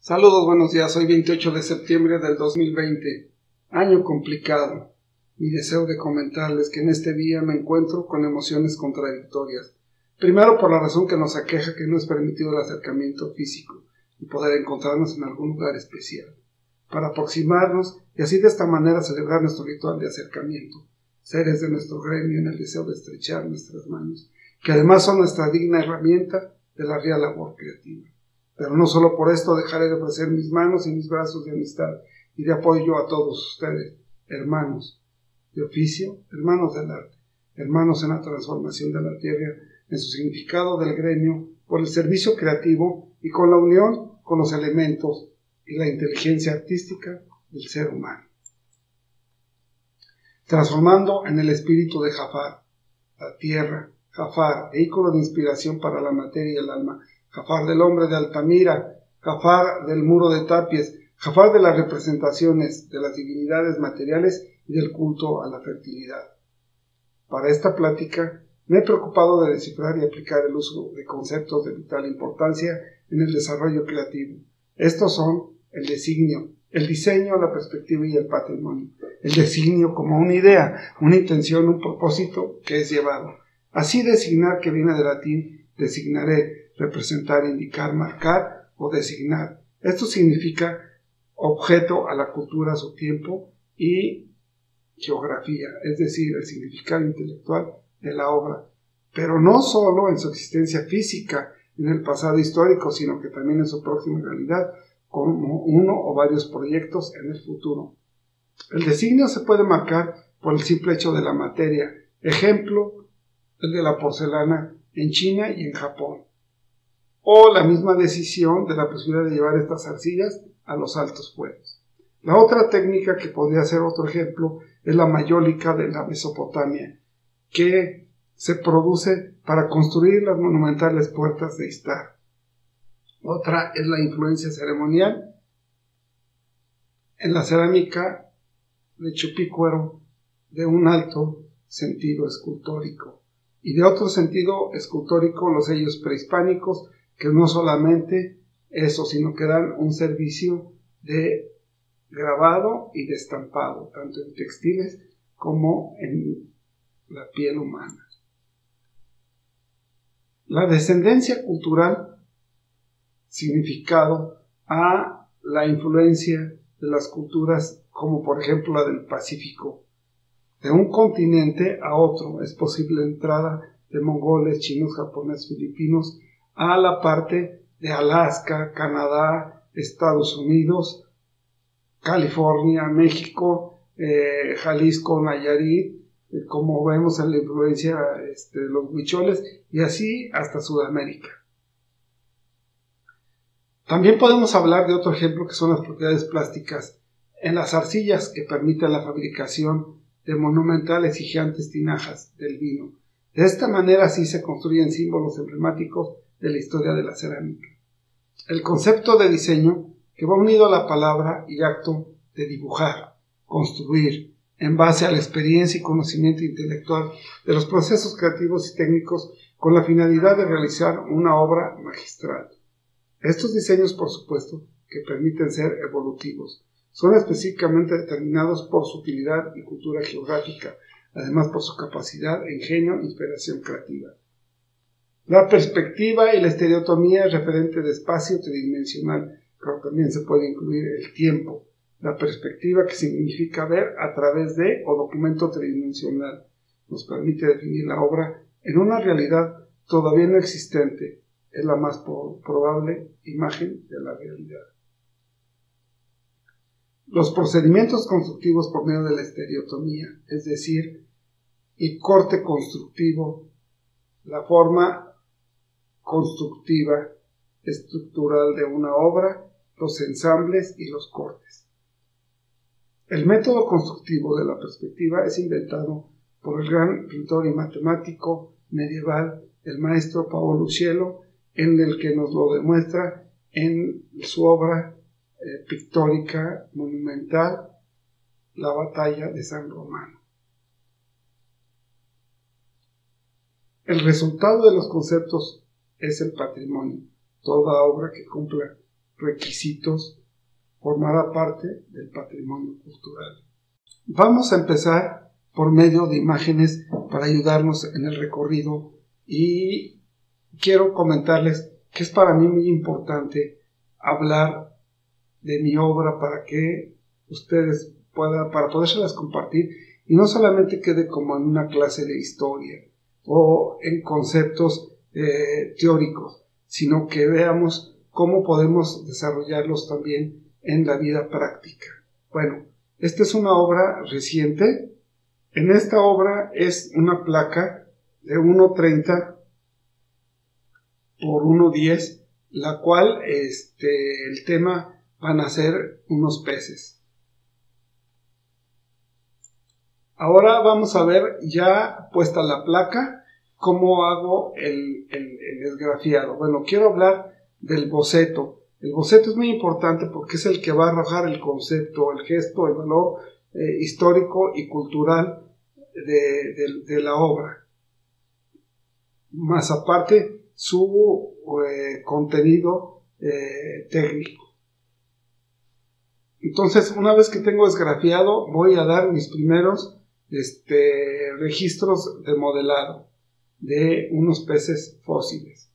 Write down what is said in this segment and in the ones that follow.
Saludos, buenos días. Hoy 28 de septiembre del 2020, año complicado. Mi deseo de comentarles que en este día me encuentro con emociones contradictorias. Primero, por la razón que nos aqueja, que no es permitido el acercamiento físico y poder encontrarnos en algún lugar especial, para aproximarnos y así de esta manera celebrar nuestro ritual de acercamiento, seres de nuestro gremio en el deseo de estrechar nuestras manos, que además son nuestra digna herramienta de la real labor creativa. Pero no solo por esto dejaré de ofrecer mis manos y mis brazos de amistad y de apoyo a todos ustedes, hermanos de oficio, hermanos del arte, hermanos en la transformación de la tierra, en su significado del gremio, por el servicio creativo y con la unión con los elementos y la inteligencia artística del ser humano. Transformando en el espíritu de Jafar, la tierra, Jafar, vehículo de inspiración para la materia y el alma, Jafar del hombre de Altamira, Jafar del muro de Tapies, Jafar de las representaciones de las divinidades materiales y del culto a la fertilidad. Para esta plática me he preocupado de descifrar y aplicar el uso de conceptos de vital importancia en el desarrollo creativo. Estos son el designio, el diseño, la perspectiva y el patrimonio. El designio como una idea, una intención, un propósito que es llevado. Así designar, que viene del latín designare, representar, indicar, marcar o designar. Esto significa objeto a la cultura, a su tiempo y geografía, es decir, el significado intelectual de la obra, pero no solo en su existencia física en el pasado histórico, sino que también en su próxima realidad, como uno o varios proyectos en el futuro. El designio se puede marcar por el simple hecho de la materia, ejemplo, el de la porcelana en China y en Japón, o la misma decisión de la posibilidad de llevar estas arcillas a los altos fuegos. La otra técnica que podría ser otro ejemplo es la mayólica de la Mesopotamia, que se produce para construir las monumentales puertas de Istar. Otra es la influencia ceremonial en la cerámica de Chupícuaro de un alto sentido escultórico y de otro sentido escultórico los sellos prehispánicos, que no solamente eso, sino que dan un servicio de grabado y de estampado, tanto en textiles como en la piel humana. La descendencia cultural, significado a la influencia de las culturas, como por ejemplo la del Pacífico. De un continente a otro es posible la entrada de mongoles, chinos, japoneses, filipinos, a la parte de Alaska, Canadá, Estados Unidos, California, México, Jalisco, Nayarit, como vemos en la influencia de los huicholes, y así hasta Sudamérica. También podemos hablar de otro ejemplo que son las propiedades plásticas en las arcillas que permiten la fabricación de monumentales y gigantes tinajas del vino. De esta manera así se construyen símbolos emblemáticos de la historia de la cerámica. El concepto de diseño, que va unido a la palabra y acto de dibujar, construir, en base a la experiencia y conocimiento intelectual de los procesos creativos y técnicos con la finalidad de realizar una obra magistral. Estos diseños, por supuesto, que permiten ser evolutivos, son específicamente determinados por su utilidad y cultura geográfica, además por su capacidad, ingenio e inspiración creativa. La perspectiva y la estereotomía es referente de espacio tridimensional, pero también se puede incluir el tiempo. La perspectiva, que significa ver a través de o documento tridimensional, nos permite definir la obra en una realidad todavía no existente. Es la más probable imagen de la realidad. Los procedimientos constructivos por medio de la estereotomía, es decir, el corte constructivo, la forma constructiva, estructural de una obra, los ensambles y los cortes. El método constructivo de la perspectiva es inventado por el gran pintor y matemático medieval, el maestro Paolo Uccello, en el que nos lo demuestra en su obra pictórica monumental, La batalla de San Romano. El resultado de los conceptos es el patrimonio. Toda obra que cumpla requisitos, formará parte del patrimonio cultural. Vamos a empezar por medio de imágenes para ayudarnos en el recorrido, y quiero comentarles que es para mí muy importante hablar de mi obra para que ustedes para podérselas compartir y no solamente quede como en una clase de historia o en conceptos teóricos, sino que veamos cómo podemos desarrollarlos también en la vida práctica. Bueno, esta es una obra reciente. En esta obra es una placa de 1.30 por 1.10, la cual el tema van a ser unos peces. Ahora vamos a ver, ya puesta la placa, cómo hago el esgrafiado. Bueno, quiero hablar del boceto. El boceto es muy importante porque es el que va a arrojar el concepto, el gesto, el valor histórico y cultural de la obra. Más aparte, su contenido técnico. Entonces, una vez que tengo esgrafiado, voy a dar mis primeros registros de modelado de unos peces fósiles.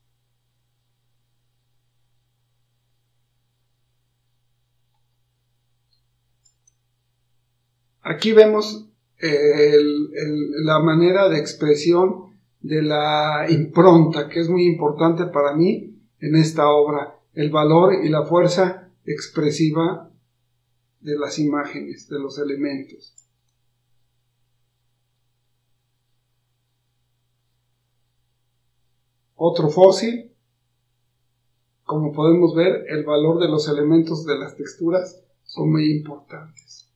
Aquí vemos la manera de expresión de la impronta, que es muy importante para mí en esta obra, el valor y la fuerza expresiva de las imágenes, de los elementos. Otro fósil, como podemos ver, el valor de los elementos de las texturas son muy importantes.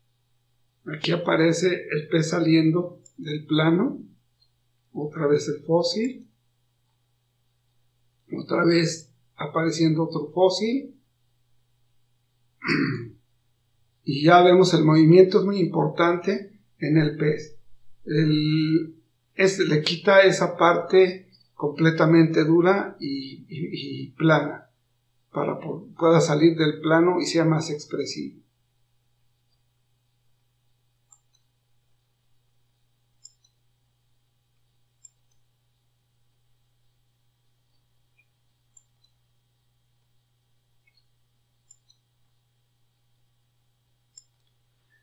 Aquí aparece el pez saliendo del plano, otra vez el fósil, otra vez apareciendo otro fósil, y ya vemos el movimiento es muy importante en el pez. Le quita esa parte completamente dura y plana para que pueda salir del plano y sea más expresivo.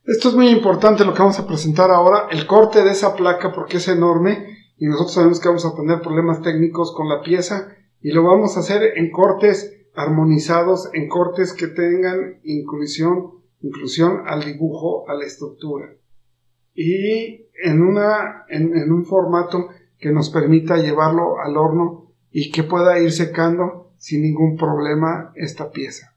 Esto es muy importante lo que vamos a presentar ahora, el corte de esa placa porque es enorme y nosotros sabemos que vamos a tener problemas técnicos con la pieza y lo vamos a hacer en cortes armonizados, en cortes que tengan inclusión al dibujo, a la estructura y en un formato que nos permita llevarlo al horno y que pueda ir secando sin ningún problema esta pieza.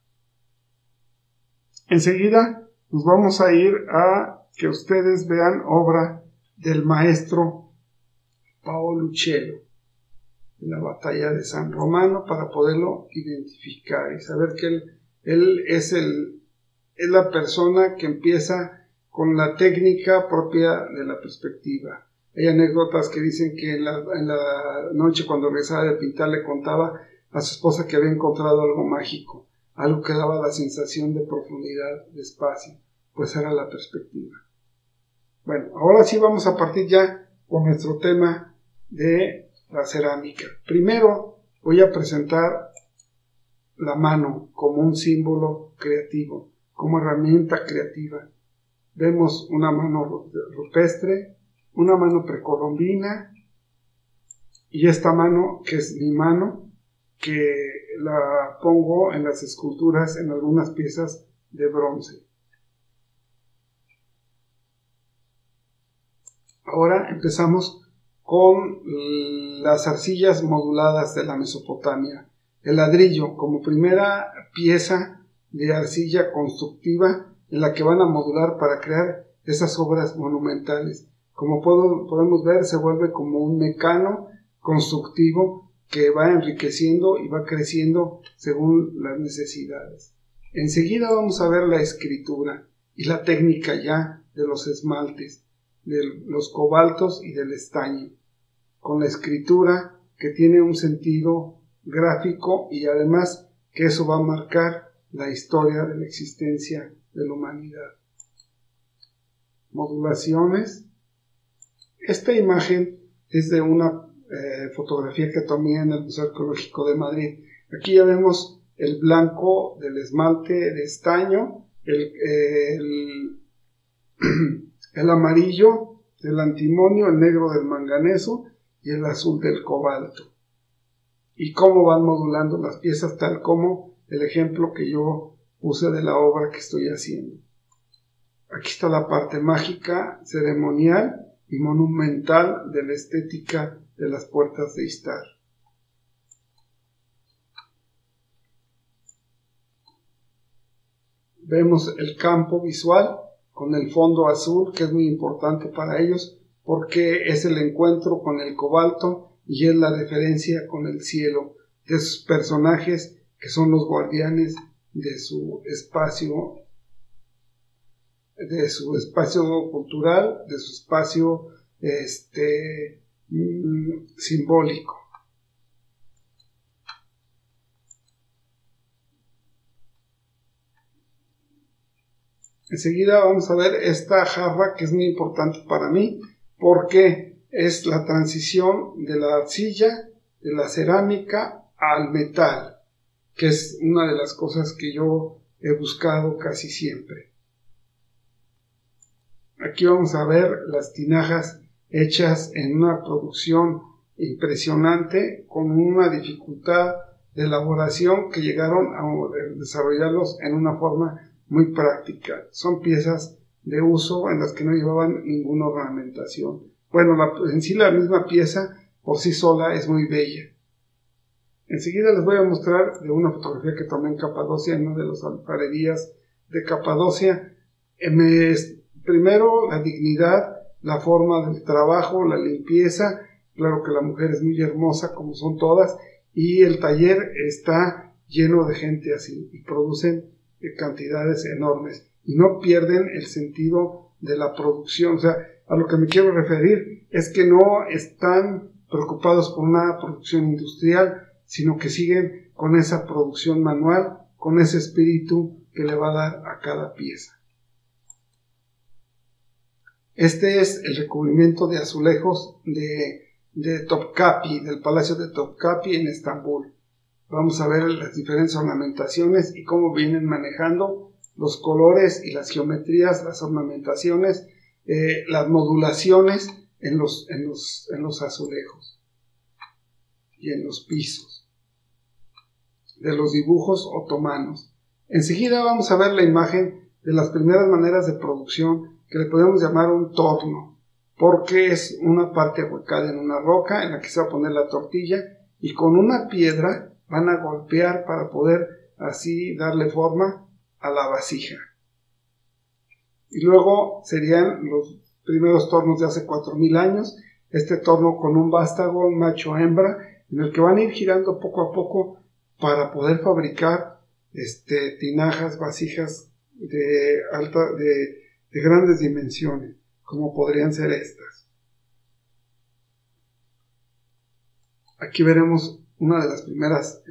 Enseguida nos vamos a ir a que ustedes vean obra del maestro Paolo Uccello, en la batalla de San Romano, para poderlo identificar y saber que él es la persona que empieza con la técnica propia de la perspectiva. Hay anécdotas que dicen que en la noche cuando regresaba de pintar le contaba a su esposa que había encontrado algo mágico, algo que daba la sensación de profundidad, de espacio, pues era la perspectiva. Bueno, ahora sí vamos a partir ya con nuestro tema de la cerámica. Primero voy a presentar la mano como un símbolo creativo, como herramienta creativa. Vemos una mano rupestre, una mano precolombina y esta mano que es mi mano, que la pongo en las esculturas, en algunas piezas de bronce. Ahora empezamos con las arcillas moduladas de la Mesopotamia. El ladrillo como primera pieza de arcilla constructiva en la que van a modular para crear esas obras monumentales. Como podemos ver, se vuelve como un mecano constructivo que va enriqueciendo y va creciendo según las necesidades. Enseguida vamos a ver la escritura y la técnica ya de los esmaltes, de los cobaltos y del estaño, con la escritura que tiene un sentido gráfico y además que eso va a marcar la historia de la existencia de la humanidad. Modulaciones. Esta imagen es de una fotografía que tomé en el Museo Arqueológico de Madrid. Aquí ya vemos el blanco del esmalte de estaño, el amarillo del antimonio, el negro del manganeso y el azul del cobalto. Y cómo van modulando las piezas, tal como el ejemplo que yo puse de la obra que estoy haciendo. Aquí está la parte mágica, ceremonial y monumental de la estética de las puertas de Ishtar. Vemos el campo visual con el fondo azul, que es muy importante para ellos porque es el encuentro con el cobalto y es la referencia con el cielo de sus personajes que son los guardianes de su espacio cultural, de su espacio simbólico. Enseguida vamos a ver esta jarra que es muy importante para mí porque es la transición de la arcilla, de la cerámica al metal, que es una de las cosas que yo he buscado casi siempre. Aquí vamos a ver las tinajas hechas en una producción impresionante con una dificultad de elaboración que llegaron a desarrollarlos en una forma muy práctica. Son piezas de uso en las que no llevaban ninguna ornamentación. Bueno, en sí la misma pieza por sí sola es muy bella. Enseguida les voy a mostrar de una fotografía que tomé en Capadocia, en una de las alfarerías de Capadocia. Primero, la dignidad, la forma del trabajo, la limpieza. Claro que la mujer es muy hermosa, como son todas, y el taller está lleno de gente así, y producen cantidades enormes, y no pierden el sentido de la producción. O sea, a lo que me quiero referir es que no están preocupados por una producción industrial, sino que siguen con esa producción manual, con ese espíritu que le va a dar a cada pieza. Este es el recubrimiento de azulejos de Topkapi, del Palacio de Topkapi en Estambul. Vamos a ver las diferentes ornamentaciones y cómo vienen manejando los colores y las geometrías, las ornamentaciones, las modulaciones en los azulejos y en los pisos de los dibujos otomanos. Enseguida vamos a ver la imagen de las primeras maneras de producción que le podemos llamar un torno, porque es una parte ahuecada en una roca en la que se va a poner la tortilla y con una piedra van a golpear para poder así darle forma a la vasija. Y luego serían los primeros tornos de hace 4000 años, este torno con un vástago, un macho hembra, en el que van a ir girando poco a poco para poder fabricar tinajas, vasijas de grandes dimensiones, como podrían ser estas. Aquí veremos una de las primeras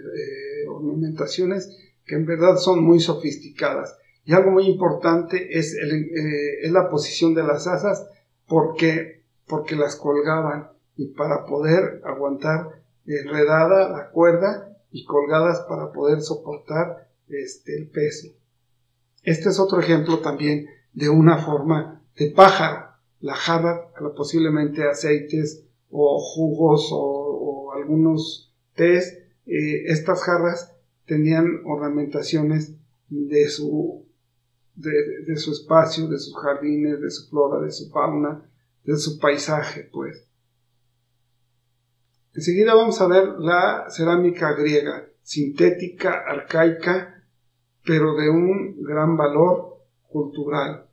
ornamentaciones que en verdad son muy sofisticadas. Y algo muy importante es la posición de las asas, porque las colgaban y para poder aguantar enredada la cuerda y colgadas para poder soportar el peso. Este es otro ejemplo también de una forma de pájaro. La jarra, posiblemente aceites o jugos o algunos tés. Estas jarras tenían ornamentaciones de su espacio, de sus jardines, de su flora, de su fauna, de su paisaje, pues. Enseguida vamos a ver la cerámica griega, sintética, arcaica, pero de un gran valor cultural.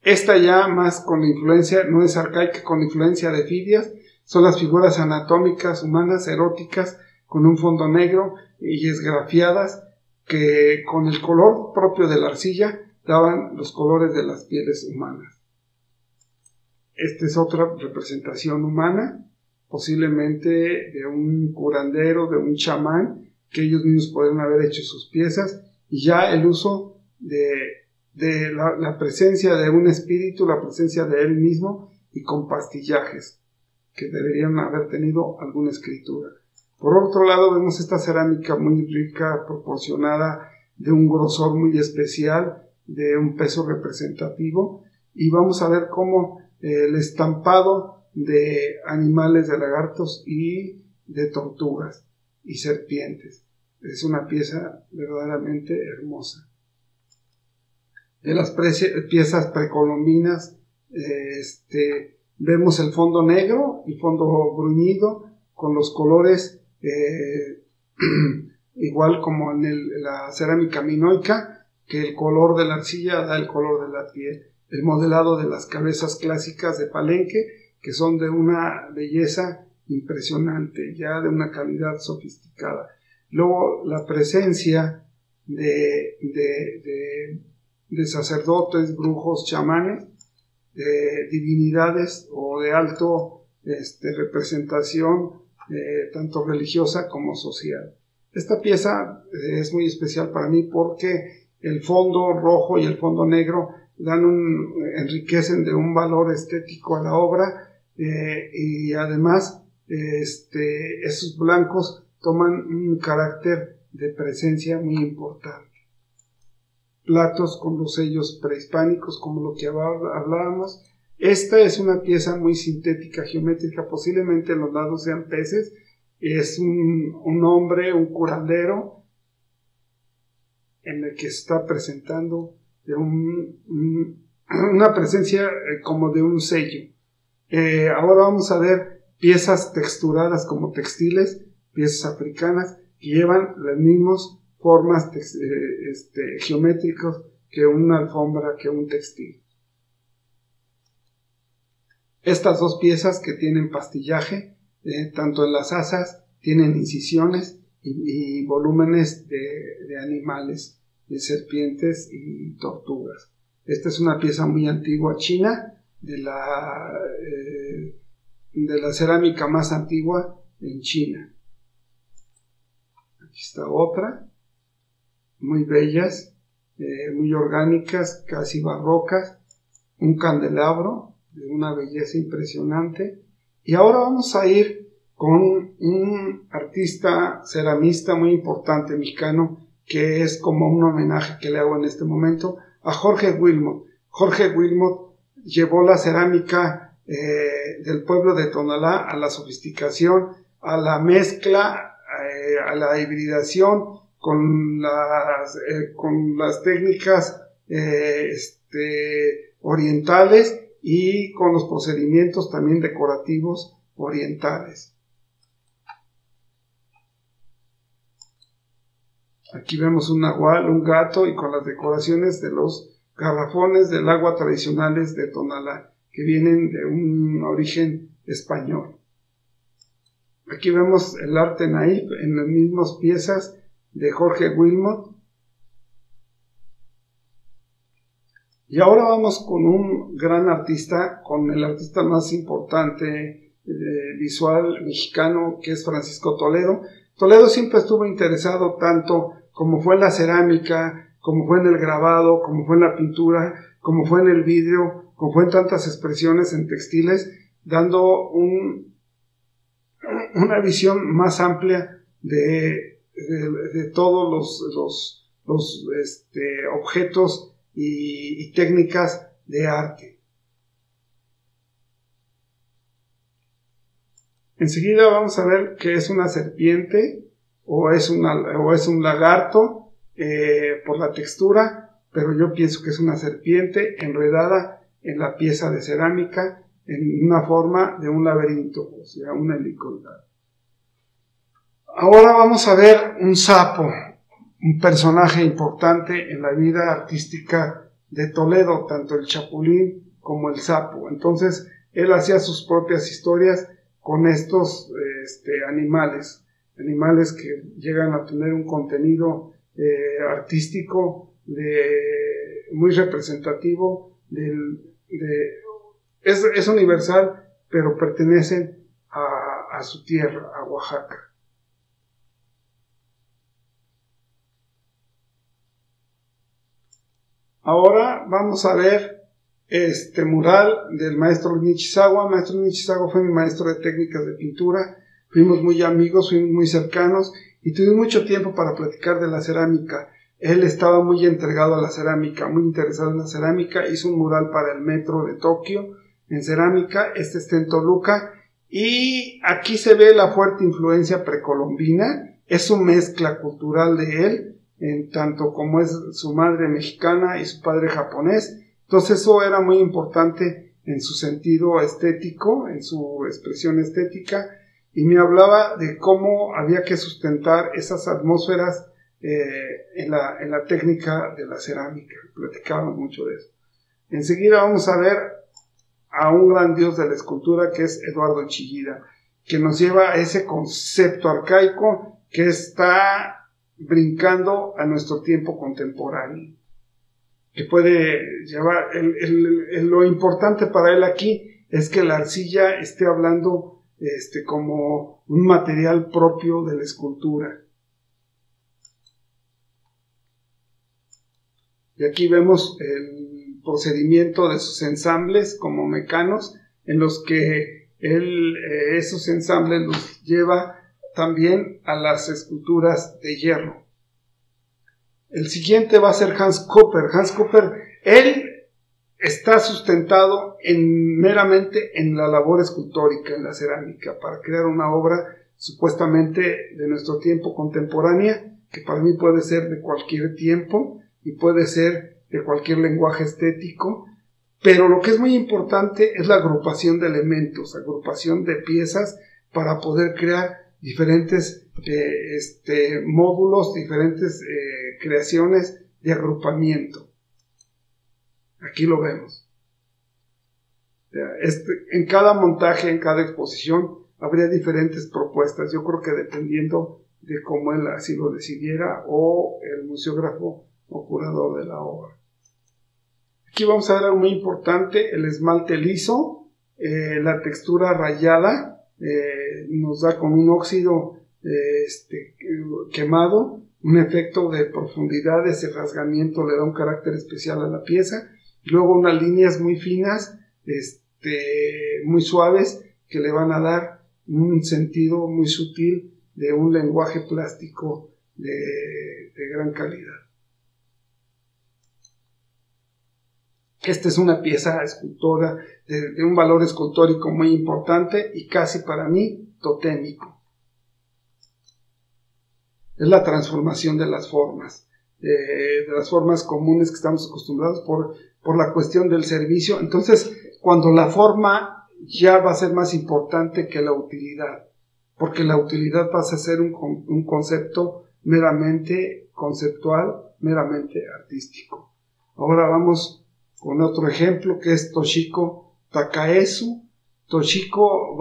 Esta ya más con la influencia, no es arcaica, con influencia de Fidias, son las figuras anatómicas humanas eróticas con un fondo negro y esgrafiadas que con el color propio de la arcilla daban los colores de las pieles humanas. Esta es otra representación humana posiblemente de un curandero, de un chamán, que ellos mismos pueden haber hecho sus piezas, y ya el uso de la presencia de un espíritu, la presencia de él mismo, y con pastillajes que deberían haber tenido alguna escritura. Por otro lado, vemos esta cerámica muy rica, proporcionada, de un grosor muy especial, de un peso representativo, y vamos a ver cómo el estampado de animales, de lagartos y de tortugas y serpientes. Es una pieza verdaderamente hermosa. De las piezas precolombinas, vemos el fondo negro y fondo bruñido, con los colores igual como en la cerámica minoica, que el color de la arcilla da el color de la piel. El modelado de las cabezas clásicas de Palenque, que son de una belleza impresionante, ya de una calidad sofisticada. Luego la presencia de sacerdotes, brujos, chamanes, divinidades o de alto representación, tanto religiosa como social. Esta pieza es muy especial para mí porque el fondo rojo y el fondo negro enriquecen de un valor estético a la obra, y además esos blancos toman un carácter de presencia muy importante. Platos con los sellos prehispánicos, como lo que hablábamos. Esta es una pieza muy sintética, geométrica, posiblemente los lados sean peces. Es un hombre, un curandero, en el que está presentando una presencia como de un sello. Ahora vamos a ver piezas texturadas como textiles, piezas africanas, que llevan las mismas formas geométricas que una alfombra, que un textil. Estas dos piezas que tienen pastillaje, tanto en las asas, tienen incisiones y volúmenes de animales, de serpientes y tortugas. Esta es una pieza muy antigua china, de la cerámica más antigua en China. Aquí está otra, muy bellas, muy orgánicas, casi barrocas, un candelabro de una belleza impresionante. Y ahora vamos a ir con un artista ceramista muy importante mexicano, que es como un homenaje que le hago en este momento, a Jorge Wilmot. Jorge Wilmot llevó la cerámica del pueblo de Tonalá a la sofisticación, a la mezcla, a la hibridación con las técnicas orientales, y con los procedimientos también decorativos orientales. Aquí vemos un nahual, un gato, y con las decoraciones de los garrafones del agua tradicionales de Tonalá, que vienen de un origen español. Aquí vemos el arte naif en las mismas piezas de Jorge Wilmot. Y ahora vamos con un gran artista, con el artista más importante visual mexicano, que es Francisco Toledo. Toledo siempre estuvo interesado tanto como fue en la cerámica, como fue en el grabado, como fue en la pintura, como fue en el vidrio, como fue en tantas expresiones en textiles, dando una visión más amplia de todos los objetos y técnicas de arte. Enseguida vamos a ver qué es una serpiente o es un lagarto por la textura, pero yo pienso que es una serpiente enredada en la pieza de cerámica en una forma de un laberinto, o sea, una helicoidal. Ahora vamos a ver un sapo, un personaje importante en la vida artística de Toledo, tanto el chapulín como el sapo. Entonces, él hacía sus propias historias con estos animales que llegan a tener un contenido artístico muy representativo, es universal, pero pertenecen a su tierra, a Oaxaca. Ahora vamos a ver este mural del maestro Nichizawa. Maestro Nichizawa fue mi maestro de técnicas de pintura. Fuimos muy amigos, fuimos muy cercanos y tuvimos mucho tiempo para platicar de la cerámica. Él estaba muy entregado a la cerámica, muy interesado en la cerámica. Hizo un mural para el metro de Tokio en cerámica. Este está en Toluca. Y aquí se ve la fuerte influencia precolombina. Es su mezcla cultural de él, en tanto como es su madre mexicana y su padre japonés. Entonces eso era muy importante en su sentido estético, en su expresión estética, y me hablaba de cómo había que sustentar esas atmósferas en la técnica de la cerámica. Platicábamos mucho de eso. Enseguida vamos a ver a un gran dios de la escultura que es Eduardo Chillida, que nos lleva a ese concepto arcaico que está brincando a nuestro tiempo contemporáneo, que puede llevar, lo importante para él aquí es que la arcilla esté hablando como un material propio de la escultura. Y aquí vemos el procedimiento de sus ensambles como mecanos, en los que él esos ensambles los lleva también a las esculturas de hierro. El siguiente va a ser Hans Cooper. Hans Cooper, él está sustentado meramente en la labor escultórica, en la cerámica, para crear una obra supuestamente de nuestro tiempo contemporánea, que para mí puede ser de cualquier tiempo y puede ser de cualquier lenguaje estético, pero lo que es muy importante es la agrupación de elementos, agrupación de piezas para poder crear diferentes módulos, diferentes creaciones de agrupamiento. Aquí lo vemos. En cada montaje, en cada exposición, habría diferentes propuestas. Yo creo que dependiendo de cómo él así lo decidiera o el museógrafo o curador de la obra. Aquí vamos a ver algo muy importante, el esmalte liso, la textura rayada, nos da con un óxido quemado, un efecto de profundidad, ese rasgamiento le da un carácter especial a la pieza, luego unas líneas muy finas, muy suaves, que le van a dar un sentido muy sutil de un lenguaje plástico de gran calidad. Esta es una pieza escultora de un valor escultórico muy importante y casi para mí totémico. Es la transformación de las formas comunes que estamos acostumbrados por la cuestión del servicio. Entonces, cuando la forma ya va a ser más importante que la utilidad, porque la utilidad pasa a ser un concepto meramente conceptual, meramente artístico. Ahora vamos con otro ejemplo que es Toshiko Takaesu. Toshiko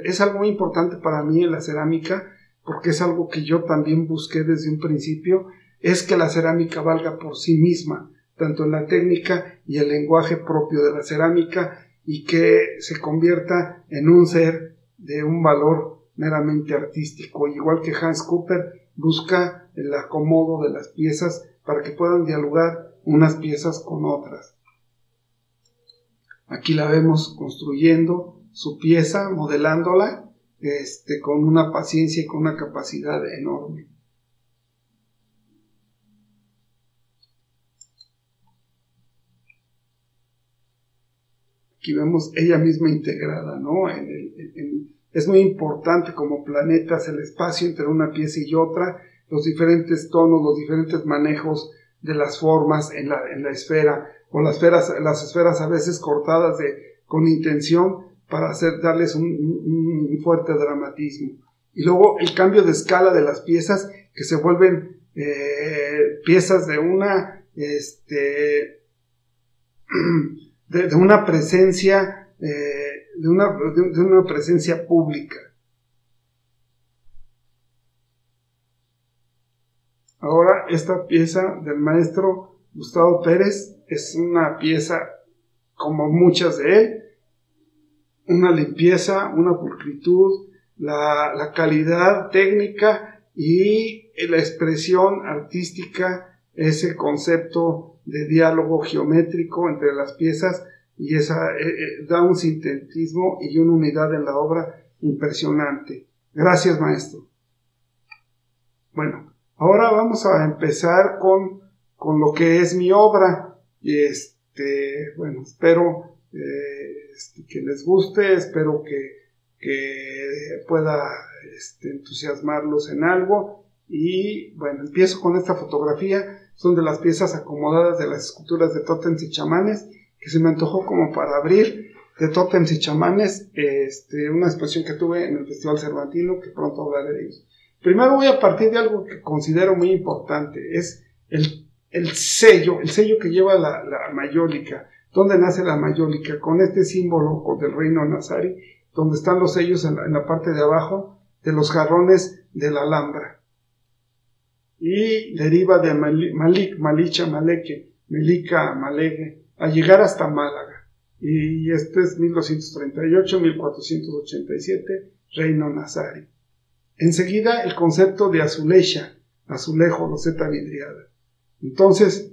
es algo muy importante para mí en la cerámica, porque es algo que yo también busqué desde un principio, es que la cerámica valga por sí misma, tanto en la técnica y el lenguaje propio de la cerámica, y que se convierta en un ser de un valor meramente artístico. Igual que Hans Cooper busca el acomodo de las piezas para que puedan dialogar unas piezas con otras. Aquí la vemos construyendo su pieza, modelándola, con una paciencia y con una capacidad enorme. Aquí vemos ella misma integrada, ¿no? Es muy importante como planetas el espacio entre una pieza y otra, los diferentes tonos, los diferentes manejos de las formas en la esfera, o las esferas a veces cortadas con intención para darles un fuerte dramatismo. Y luego el cambio de escala de las piezas, que se vuelven piezas de una de una presencia de una presencia pública. Ahora esta pieza del maestro Gustavo Pérez es una pieza como muchas de él, una limpieza, una pulcritud, la calidad técnica y la expresión artística, ese concepto de diálogo geométrico entre las piezas, y da un sintetismo y una unidad en la obra impresionante. Gracias, maestro. Bueno, ahora vamos a empezar con lo que es mi obra. Bueno, espero que les guste, espero que pueda entusiasmarlos en algo. Y bueno, empiezo con esta fotografía. Son de las piezas acomodadas de las esculturas de tótems y chamanes, que se me antojó como para abrir, de tótems y chamanes, una exposición que tuve en el Festival Cervantino, que pronto hablaré de ellos. Primero voy a partir de algo que considero muy importante, es el sello que lleva la mayólica. ¿Dónde nace la mayólica? Con este símbolo del reino nazarí, donde están los sellos en la parte de abajo de los jarrones de la Alhambra. Y deriva de Malicha, Maleque, Melica, Malegue, a llegar hasta Málaga. Y este es 1238, 1487, reino nazarí. Enseguida el concepto de azuleja, azulejo, loseta vidriada. Entonces,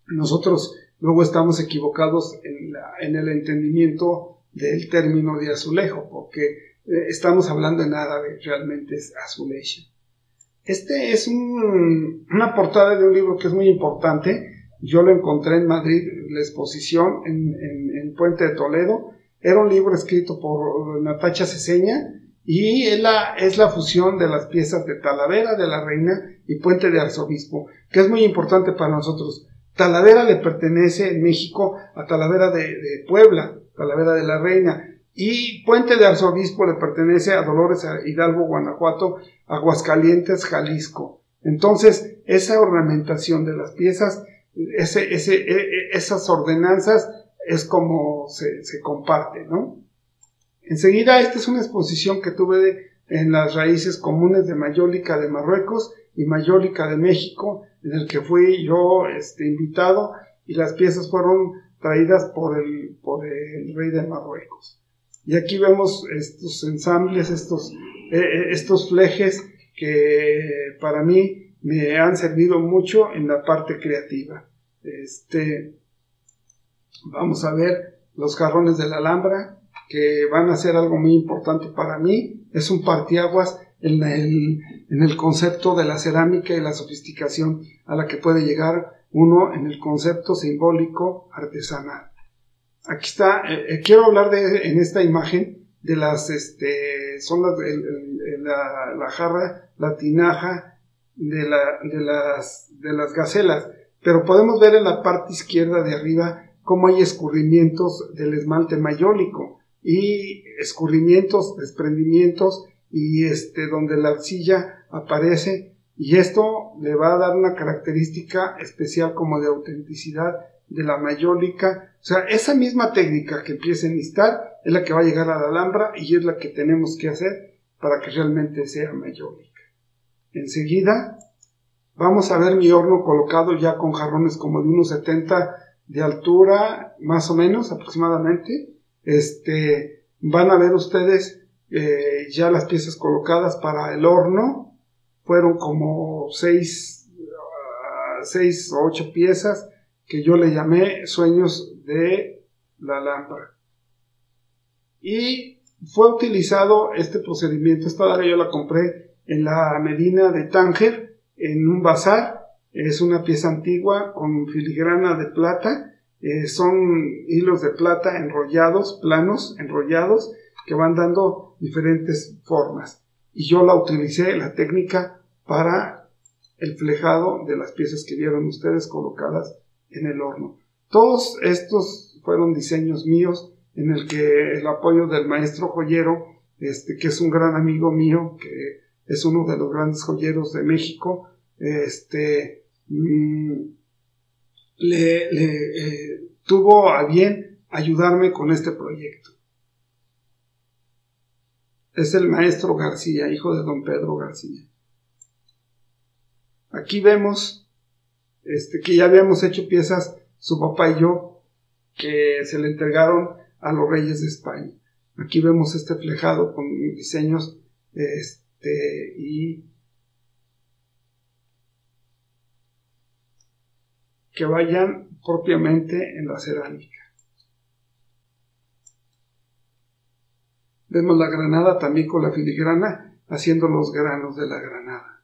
nosotros luego estamos equivocados en el entendimiento del término de azulejo, porque estamos hablando en árabe, realmente es azuleja. Este es una portada de un libro que es muy importante. Yo lo encontré en Madrid, la exposición en Puente de Toledo. Era un libro escrito por Natacha Ceseña, y es la fusión de las piezas de Talavera de la Reina y Puente de Arzobispo, que es muy importante para nosotros. Talavera le pertenece en México a Talavera de Puebla, Talavera de la Reina, y Puente de Arzobispo le pertenece a Dolores Hidalgo, Guanajuato, Aguascalientes, Jalisco. Entonces, esa ornamentación de las piezas, esas ordenanzas, es como se comparte, ¿no? Enseguida, esta es una exposición que tuve en las raíces comunes de mayólica de Marruecos y mayólica de México, en el que fui yo invitado, y las piezas fueron traídas por el rey de Marruecos. Y aquí vemos estos ensambles, estos flejes que para mí me han servido mucho en la parte creativa. Vamos a ver los jarrones de la Alhambra, que van a ser algo muy importante para mí. Es un parteaguas en el concepto de la cerámica y la sofisticación a la que puede llegar uno en el concepto simbólico artesanal. Aquí está, quiero hablar en esta imagen de las, son la jarra, la tinaja de las gacelas, pero podemos ver en la parte izquierda de arriba cómo hay escurrimientos del esmalte mayólico y escurrimientos, desprendimientos, y donde la arcilla aparece, y esto le va a dar una característica especial como de autenticidad de la mayólica. O sea, esa misma técnica que empieza en Istar es la que va a llegar a la Alhambra, y es la que tenemos que hacer para que realmente sea mayólica. Enseguida vamos a ver mi horno colocado ya con jarrones como de 1,70 de altura, más o menos, aproximadamente. Van a ver ustedes ya las piezas colocadas para el horno. Fueron como 6 o 8 piezas que yo le llamé Sueños de la Alhambra. Y fue utilizado este procedimiento. Esta daga yo la compré en la Medina de Tánger, en un bazar. Es una pieza antigua con filigrana de plata. Son hilos de plata enrollados, planos enrollados, que van dando diferentes formas. Y yo la utilicé, la técnica, para el flejado de las piezas que vieron ustedes colocadas en el horno. Todos estos fueron diseños míos, en el que el apoyo del maestro joyero, que es un gran amigo mío, que es uno de los grandes joyeros de México, tuvo a bien ayudarme con este proyecto. Es el maestro García, hijo de don Pedro García. Aquí vemos que ya habíamos hecho piezas, su papá y yo, que se le entregaron a los reyes de España. Aquí vemos este flejado con diseños y que vayan propiamente en la cerámica. Vemos la granada también con la filigrana, haciendo los granos de la granada.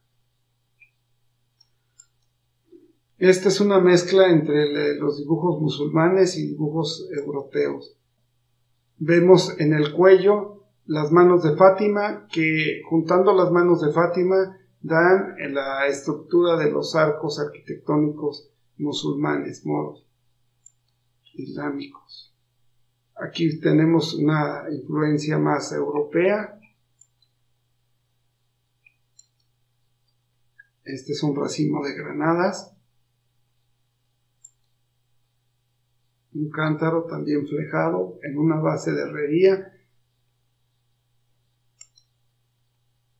Esta es una mezcla entre los dibujos musulmanes y dibujos europeos. Vemos en el cuello las manos de Fátima, que juntando las manos de Fátima dan la estructura de los arcos arquitectónicos musulmanes, moros, islámicos. Aquí tenemos una influencia más europea. Este es un racimo de granadas. Un cántaro también flejado en una base de herrería.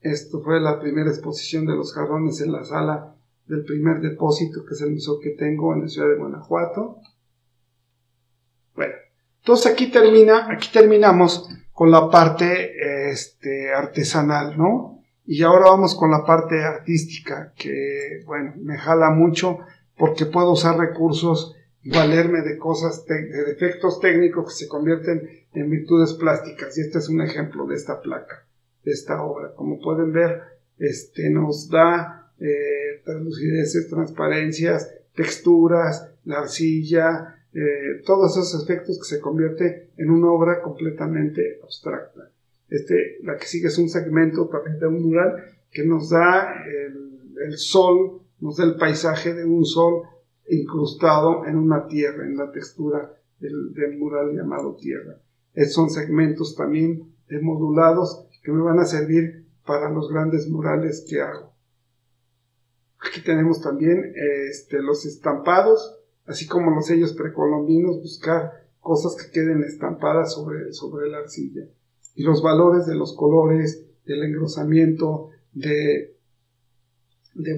Esto fue la primera exposición de los jarrones en la sala del primer depósito, que es el museo que tengo en la ciudad de Guanajuato. Bueno, entonces aquí terminamos con la parte artesanal, ¿no? Y ahora vamos con la parte artística, que, bueno, me jala mucho porque puedo usar recursos y valerme de cosas, de defectos técnicos que se convierten en virtudes plásticas. Y este es un ejemplo de esta placa, de esta obra. Como pueden ver, nos da translucideces, transparencias, texturas, la arcilla, todos esos efectos que se convierte en una obra completamente abstracta. La que sigue es un segmento también de un mural que nos da el sol, nos da el paisaje de un sol incrustado en una tierra, en la textura del mural llamado tierra. Son segmentos también modulados que me van a servir para los grandes murales que hago. Aquí tenemos también los estampados, así como los sellos precolombinos, buscar cosas que queden estampadas sobre la arcilla. Y los valores de los colores, del engrosamiento, de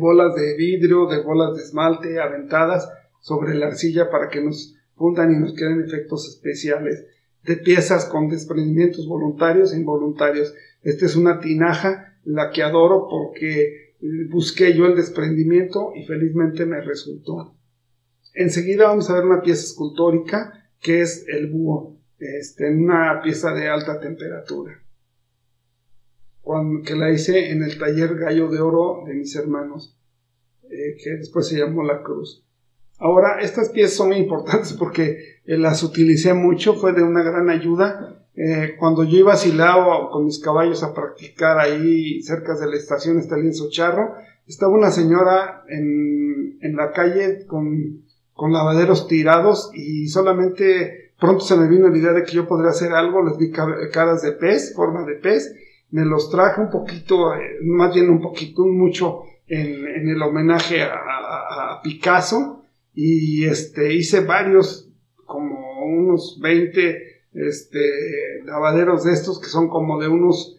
bolas de vidrio, de bolas de esmalte aventadas sobre la arcilla para que nos fundan y nos queden efectos especiales, de piezas con desprendimientos voluntarios e involuntarios. Esta es una tinaja, la que adoro porque busqué yo el desprendimiento y felizmente me resultó. Enseguida vamos a ver una pieza escultórica que es el búho, en una pieza de alta temperatura, que la hice en el taller Gallo de Oro de mis hermanos, que después se llamó La Cruz. Ahora, estas piezas son muy importantes porque las utilicé mucho, fue de una gran ayuda. Cuando yo iba a Silao con mis caballos a practicar ahí cerca de la estación Lienzo Charro, estaba una señora en la calle con lavaderos tirados y solamente pronto se me vino la idea de que yo podría hacer algo. Les vi caras de pez, forma de pez, me los traje un poquito, más bien mucho en el homenaje a Picasso, y hice varios, como unos 20 lavaderos de estos que son como de unos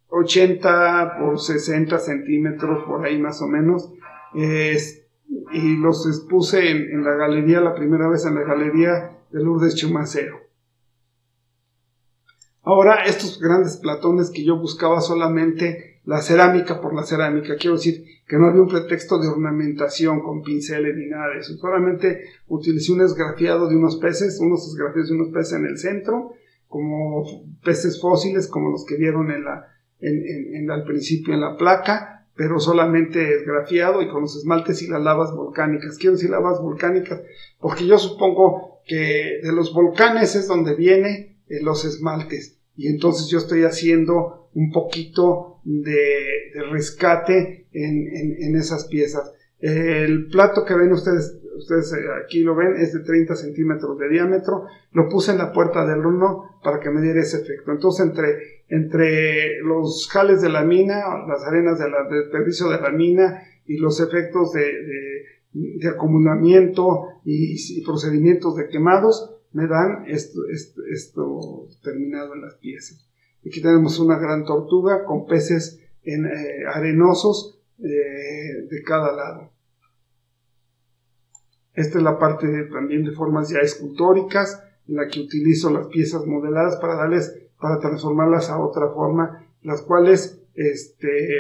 80 por 60 centímetros, por ahí más o menos, y los expuse en la galería, la primera vez en la galería de Lourdes Chumacero. Ahora, estos grandes platones que yo buscaba solamente la cerámica por la cerámica, quiero decir que no había un pretexto de ornamentación con pinceles ni nada de eso, solamente utilicé un esgrafiado de unos peces en el centro, como peces fósiles, como los que vieron al principio en la placa, pero solamente esgrafiado y con los esmaltes y las lavas volcánicas. Quiero decir lavas volcánicas porque yo supongo que de los volcanes es donde vienen los esmaltes, y entonces yo estoy haciendo un poquito de rescate en esas piezas. El plato que ven ustedes aquí lo ven, es de 30 centímetros de diámetro. Lo puse en la puerta del horno para que me diera ese efecto. Entonces entre los jales de la mina, las arenas del desperdicio de la mina y los efectos de acumulamiento y procedimientos de quemados, me dan esto terminado en las piezas. Aquí tenemos una gran tortuga con peces arenosos de cada lado. Esta es la parte también de formas ya escultóricas, en la que utilizo las piezas modeladas para transformarlas a otra forma, las cuales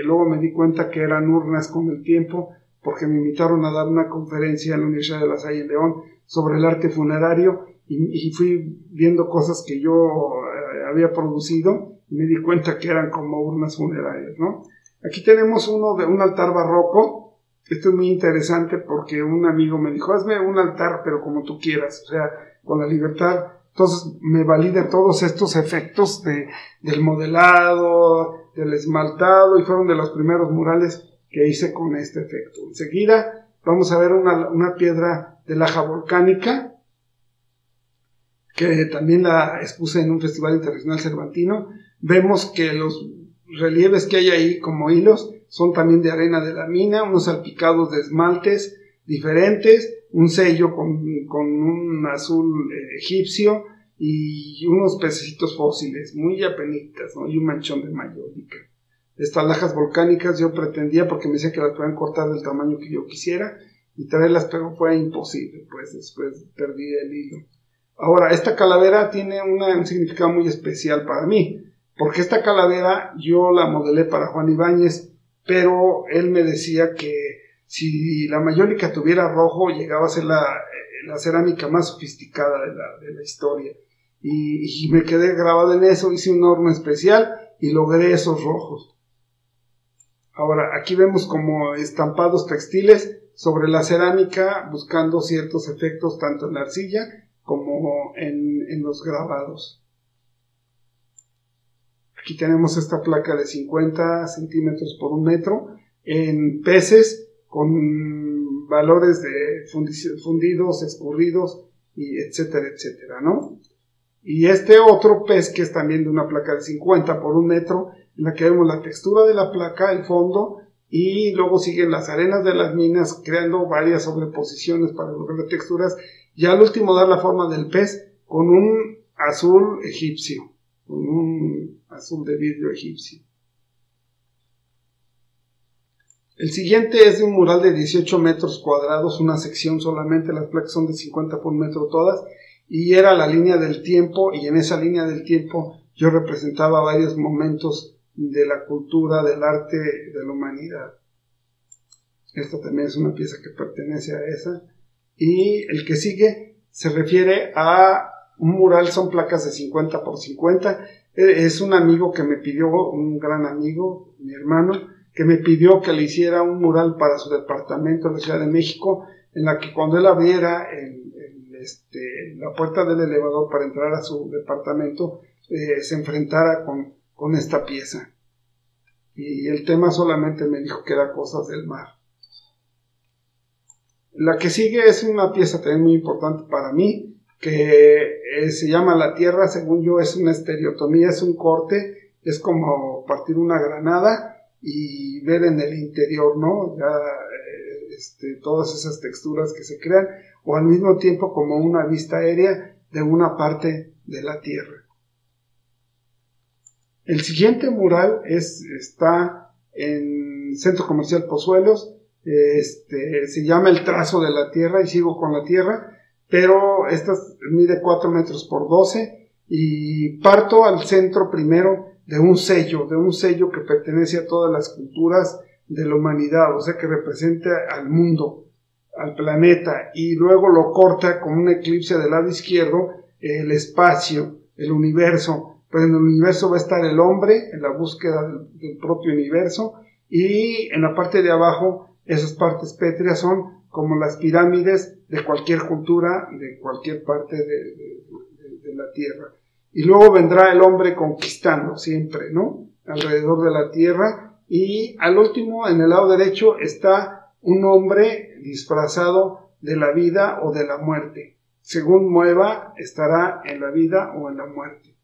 luego me di cuenta que eran urnas con el tiempo, porque me invitaron a dar una conferencia en la Universidad de La Salle en León sobre el arte funerario, y fui viendo cosas que yo había producido y me di cuenta que eran como urnas funerarias, ¿no? Aquí tenemos uno de un altar barroco. Esto es muy interesante porque un amigo me dijo, hazme un altar pero como tú quieras, o sea, con la libertad. Entonces me valida todos estos efectos del modelado, del esmaltado, y fueron de los primeros murales que hice con este efecto. Enseguida vamos a ver una piedra de laja volcánica, que también la expuse en un festival internacional cervantino. Vemos que los relieves que hay ahí como hilos son también de arena de la mina, unos salpicados de esmaltes diferentes, un sello con un azul egipcio y unos pececitos fósiles muy apenitas, ¿no? Y un manchón de mayólica. Estas lajas volcánicas yo pretendía, porque me decían que las podían cortar del tamaño que yo quisiera y traerlas, pero fue imposible, pues después perdí el hilo. Ahora, esta calavera tiene un significado muy especial para mí, porque esta calavera yo la modelé para Juan Ibáñez, pero él me decía que si la mayólica tuviera rojo, llegaba a ser la cerámica más sofisticada de la historia. Y me quedé grabado en eso, hice un horno especial y logré esos rojos. Ahora, aquí vemos como estampados textiles sobre la cerámica, buscando ciertos efectos tanto en la arcilla como en los grabados. Aquí tenemos esta placa de 50 centímetros por 1 metro en peces con valores de fundidos, escurridos, y etcétera, etcétera, ¿no? Y este otro pez que es también de una placa de 50 por 1 metro, en la que vemos la textura de la placa, el fondo, y luego siguen las arenas de las minas creando varias sobreposiciones para lograr texturas, y al último dar la forma del pez con un azul egipcio, con un azul de vidrio egipcio. El siguiente es de un mural de 18 metros cuadrados, una sección solamente, las placas son de 50 por 1 metro todas, y era la línea del tiempo, y en esa línea del tiempo yo representaba varios momentos de la cultura, del arte, de la humanidad. Esta también es una pieza que pertenece a esa. Y el que sigue se refiere a un mural, son placas de 50 por 50. Es un amigo que me pidió, un gran amigo, mi hermano, que me pidió que le hiciera un mural para su departamento en la Ciudad de México, en la que cuando él abriera la puerta del elevador para entrar a su departamento, se enfrentara con esta pieza. Y el tema solamente me dijo que era cosas del mar. La que sigue es una pieza también muy importante para mí, que se llama La Tierra. Según yo es una estereotomía, es un corte, es como partir una granada y ver en el interior, ¿no? Ya todas esas texturas que se crean, o al mismo tiempo como una vista aérea de una parte de la Tierra. El siguiente mural está en Centro Comercial Pozuelos. Se llama El Trazo de la Tierra, y sigo con la Tierra, pero esta mide 4 metros por 12, y parto al centro primero de un sello que pertenece a todas las culturas de la humanidad, o sea que representa al mundo, al planeta, y luego lo corta con un eclipse del lado izquierdo, el espacio, el universo, pero en el universo va a estar el hombre en la búsqueda del propio universo, y en la parte de abajo esas partes pétreas son como las pirámides de cualquier cultura, de cualquier parte de la Tierra. Y luego vendrá el hombre conquistando siempre, ¿no? Alrededor de la Tierra. Y al último, en el lado derecho, está un hombre disfrazado de la vida o de la muerte. Según mueva, estará en la vida o en la muerte.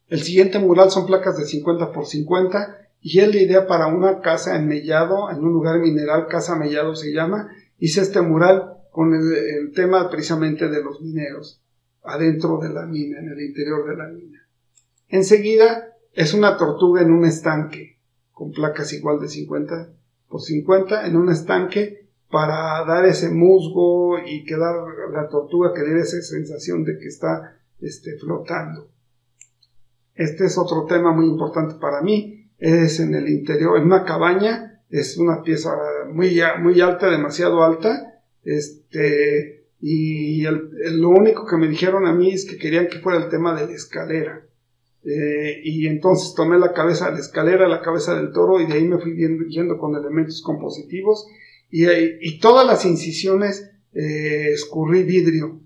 El siguiente mural son placas de 50 por 50, y es la idea para una casa en Mellado, en un lugar mineral, Casa Mellado se llama. Hice este mural con el tema precisamente de los mineros, adentro de la mina, en el interior de la mina. Enseguida es una tortuga en un estanque, con placas igual de 50 por 50, en un estanque, para dar ese musgo y quedar la tortuga que diera esa sensación de que está flotando. Este es otro tema muy importante para mí, es en el interior, en una cabaña, es una pieza muy alta, demasiado alta, y lo único que me dijeron a mí es que querían que fuera el tema de la escalera, y entonces tomé la cabeza de la escalera, la cabeza del toro, y de ahí me fui yendo con elementos compositivos, y todas las incisiones escurrí vidrio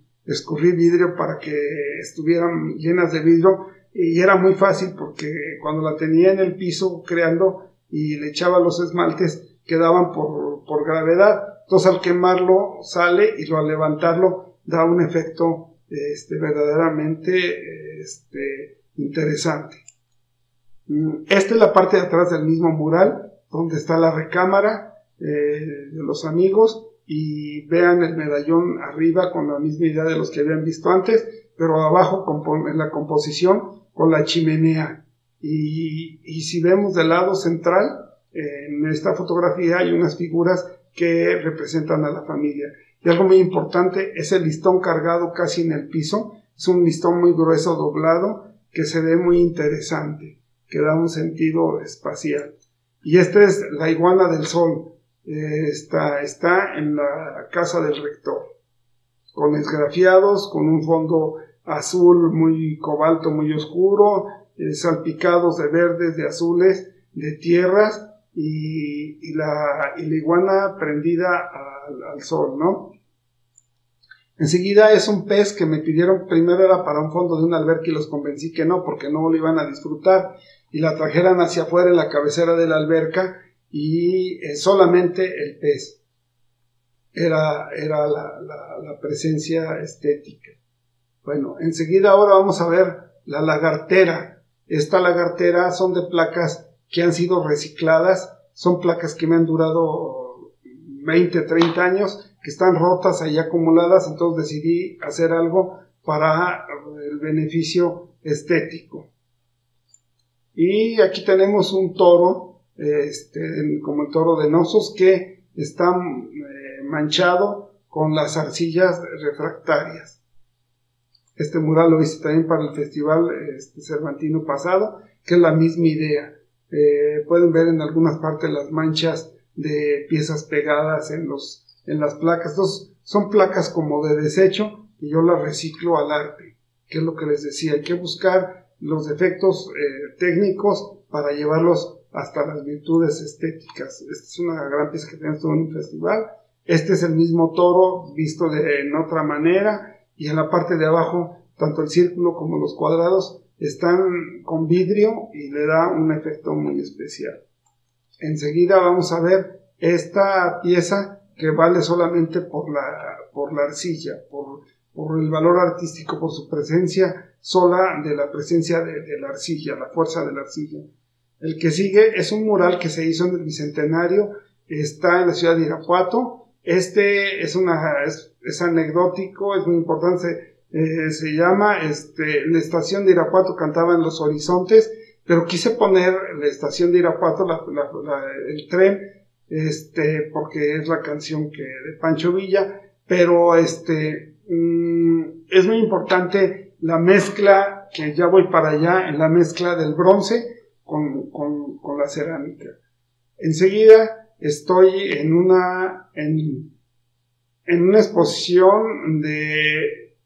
para que estuvieran llenas de vidrio, y era muy fácil porque cuando la tenía en el piso creando y le echaba los esmaltes quedaban por gravedad, entonces al quemarlo sale y al levantarlo da un efecto verdaderamente interesante. Esta es la parte de atrás del mismo mural donde está la recámara de los amigos, y vean el medallón arriba con la misma idea de los que habían visto antes, pero abajo en la composición con la chimenea, y si vemos del lado central en esta fotografía hay unas figuras que representan a la familia, y algo muy importante es el listón cargado casi en el piso, es un listón muy grueso doblado que se ve muy interesante, que da un sentido espacial. Y esta es la iguana del sol, está en la casa del rector, con esgrafiados, con un fondo azul muy cobalto, muy oscuro, salpicados de verdes, de azules, de tierras, y la iguana prendida al sol, ¿no? Enseguida es un pez que me pidieron, primero era para un fondo de una alberca y los convencí que no, porque no lo iban a disfrutar, y la trajeran hacia afuera en la cabecera de la alberca, y solamente el pez era la presencia estética. Bueno, enseguida ahora vamos a ver la lagartera. Esta lagartera son de placas que han sido recicladas, son placas que me han durado 20, 30 años, que están rotas ahí acumuladas, entonces decidí hacer algo para el beneficio estético. Y aquí tenemos un toro, como el toro de Nosos, que está manchado con las arcillas refractarias. Este mural lo hice también para el festival cervantino pasado, que es la misma idea. Pueden ver en algunas partes las manchas de piezas pegadas en las placas. Entonces, son placas como de desecho y yo las reciclo al arte, que es lo que les decía. Hay que buscar los defectos técnicos para llevarlos hasta las virtudes estéticas. Esta es una gran pieza que tenemos en un festival. Este es el mismo toro visto en otra manera, y en la parte de abajo tanto el círculo como los cuadrados están con vidrio y le da un efecto muy especial. Enseguida vamos a ver esta pieza que vale solamente por la arcilla, por el valor artístico, por su presencia sola de la presencia de la arcilla, la fuerza de la arcilla. El que sigue es un mural que se hizo en el Bicentenario, está en la ciudad de Irapuato. Es anecdótico, es muy importante, se llama la estación de Irapuato cantaba en los horizontes, pero quise poner la estación de Irapuato, el tren, porque es la canción de Pancho Villa, pero es muy importante la mezcla, que ya voy para allá, en la mezcla del bronce con la cerámica. Enseguida estoy en una exposición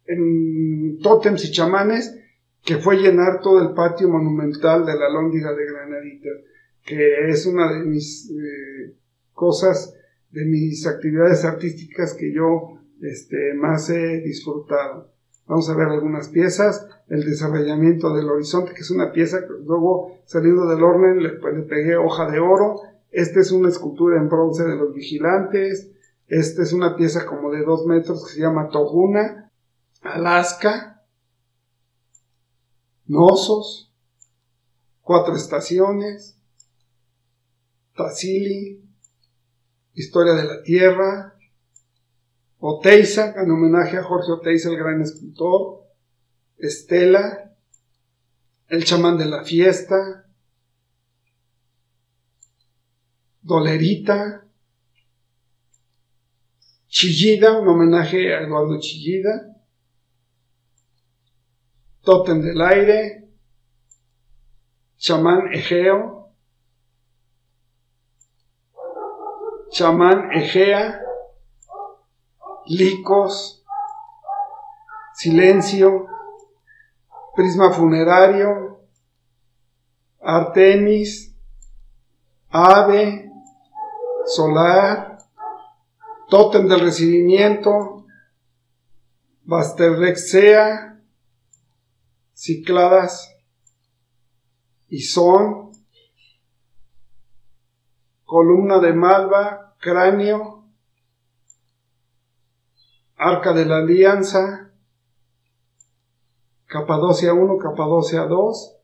en tótems y chamanes, que fue llenar todo el patio monumental de la Alhóndiga de Granadita, que es una de mis cosas, de mis actividades artísticas que yo más he disfrutado. Vamos a ver algunas piezas. El desarrollamiento del horizonte, que es una pieza que luego, saliendo del horno, le pegué hoja de oro. Esta es una escultura en bronce de los vigilantes. Esta es una pieza como de 2 metros que se llama Toguna, Alaska, Nosos, 4 estaciones, Tassili, Historia de la Tierra, Oteiza, en homenaje a Jorge Oteiza, el gran escultor, Estela, El chamán de la fiesta, Dolerita, Chillida, un homenaje a Eduardo Chillida. Tótem del aire. Chamán Egeo. Chamán Egea. Licos. Silencio. Prisma funerario. Artemis. Ave. Solar. Tótem del recibimiento. Basterrexea. Cícladas. Izón. Columna de Malva. Cráneo. Arca de la Alianza. Capadocia 1, Capadocia 2.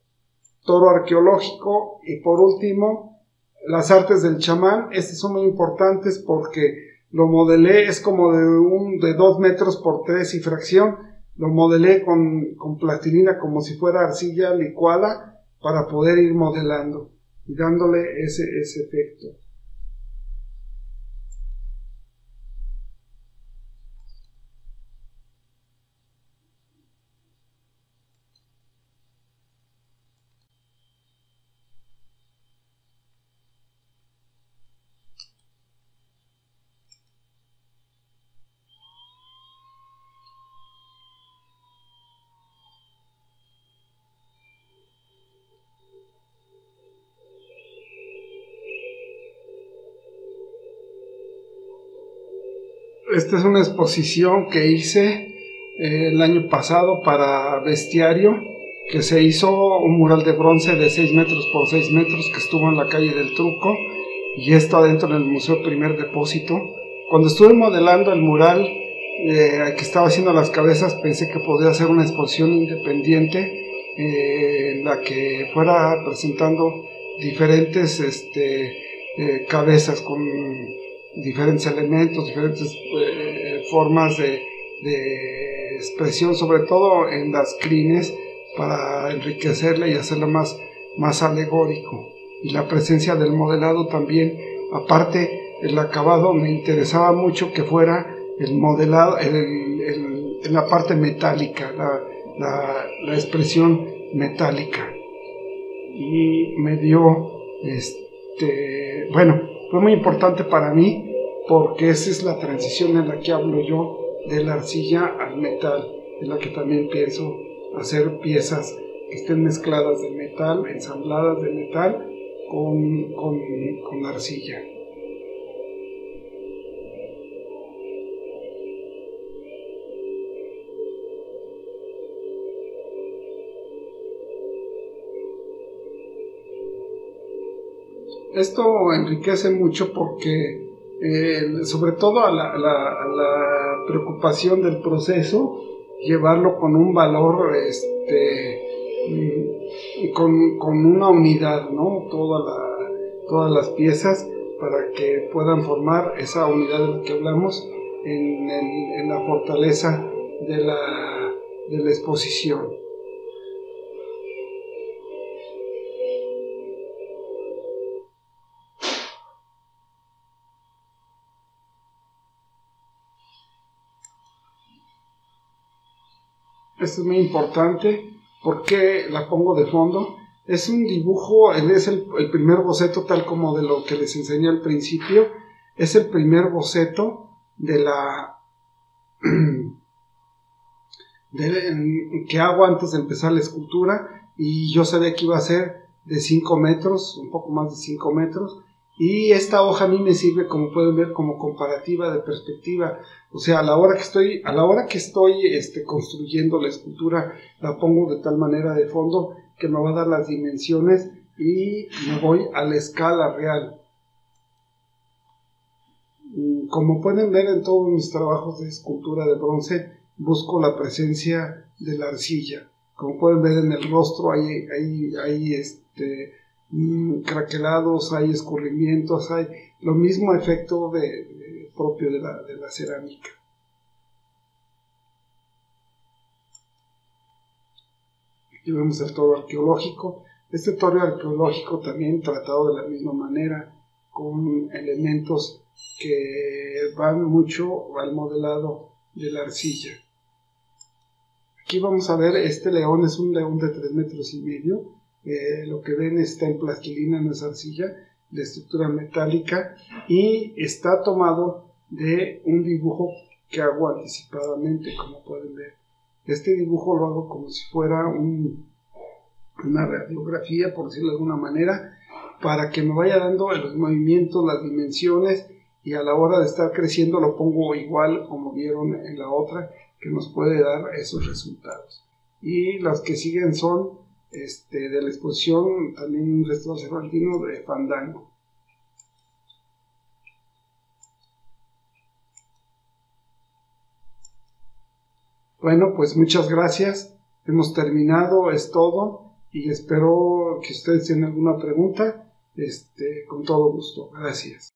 Toro arqueológico. Y por último, las artes del chamán. Estas son muy importantes porque lo modelé, es como de 2 metros por 3 y fracción. Lo modelé con plastilina como si fuera arcilla licuada para poder ir modelando y dándole ese efecto. Esta es una exposición que hice el año pasado para Bestiario, que se hizo un mural de bronce de 6 metros por 6 metros que estuvo en la calle del Truco y está dentro del Museo Primer Depósito. Cuando estuve modelando el mural que estaba haciendo las cabezas, pensé que podía hacer una exposición independiente en la que fuera presentando diferentes cabezas con diferentes elementos, diferentes formas de expresión, sobre todo en las crines, para enriquecerla y hacerla más alegórico. Y la presencia del modelado también, aparte el acabado, me interesaba mucho que fuera el modelado, en la parte metálica, la expresión metálica. Y me dio, bueno, fue muy importante para mí porque esa es la transición en la que hablo yo, de la arcilla al metal, en la que también pienso hacer piezas que estén mezcladas de metal, ensambladas de metal con arcilla. Esto enriquece mucho porque sobre todo a la preocupación del proceso, llevarlo con un valor, con una unidad, ¿no? Todas las piezas para que puedan formar esa unidad de la que hablamos en la fortaleza de la exposición. Esto es muy importante. ¿Por qué la pongo de fondo? Es un dibujo, es el primer boceto, tal como de lo que les enseñé al principio. Es el primer boceto que hago antes de empezar la escultura, y yo sabía que iba a ser de 5 metros, un poco más de 5 metros. Y esta hoja a mí me sirve, como pueden ver, como comparativa de perspectiva. O sea, a la hora que estoy construyendo la escultura, la pongo de tal manera de fondo que me va a dar las dimensiones y me voy a la escala real. Como pueden ver en todos mis trabajos de escultura de bronce, busco la presencia de la arcilla. Como pueden ver en el rostro hay craquelados, hay escurrimientos, hay lo mismo efecto propio de la cerámica. Aquí vemos el toro arqueológico. Este toro arqueológico también tratado de la misma manera, con elementos que van mucho al modelado de la arcilla. Aquí vamos a ver, este león es un león de 3,5 metros. Lo que ven está en plastilina, no es arcilla, de estructura metálica, y está tomado de un dibujo que hago anticipadamente, como pueden ver. Este dibujo lo hago como si fuera una radiografía, por decirlo de alguna manera, para que me vaya dando los movimientos, las dimensiones, y a la hora de estar creciendo lo pongo igual como vieron en la otra, que nos puede dar esos resultados. Y las que siguen son de la exposición, también un festival cervantino de Fandango. Bueno, pues muchas gracias. Hemos terminado, es todo, y espero que ustedes tengan alguna pregunta, con todo gusto. Gracias.